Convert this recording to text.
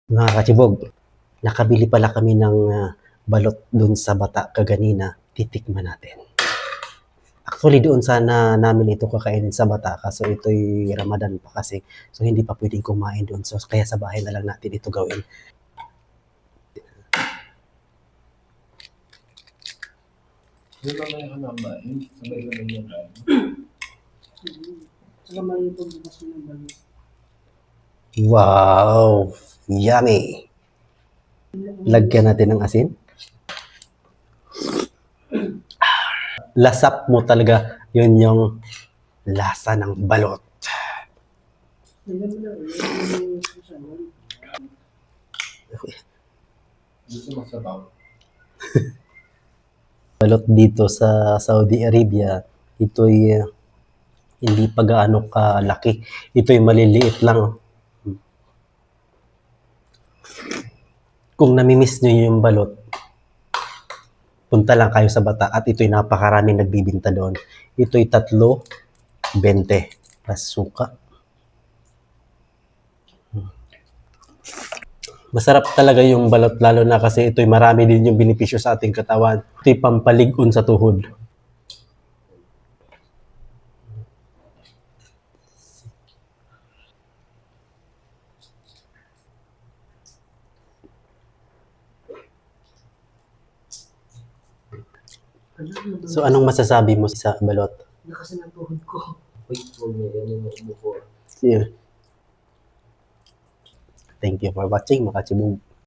Mga kachibog, nakabili pala kami ng balot dun sa bata kaganina. Titikman natin. Actually, doon sana namin ito kakainin sa bata kaso ito'y Ramadan pa kasi. So, hindi pa pwedeng kumain doon. So, kaya sa bahay na lang natin ito gawin. Yung mamaya ka namain, sabay-sabay yan tayo. Saka mali ito bukas ng balot. Wow! Yummy! Lagyan natin ng asin. Lasap mo talaga. Yun yung lasa ng balot. Tignan mo na yung sasawan. Gusto mo sabaw? Balot dito sa Saudi Arabia, ito'y hindi pa gaano kalaki. Ito'y maliliit lang. Kung namimiss nyo yung balot, punta lang kayo sa bata at ito'y napakaraming nagbibinta doon. Ito'y 3.20 plus suka. Masarap talaga yung balot lalo na kasi ito'y marami din yung benepisyo sa ating katawan. Ito'y pampaligon sa tuhod. So anong masasabi mo sa balot? Nakasan ang tuhod ko. Wait, huwag mo yan yung umupo. Yeah. Thank you for watching, mga kachibog.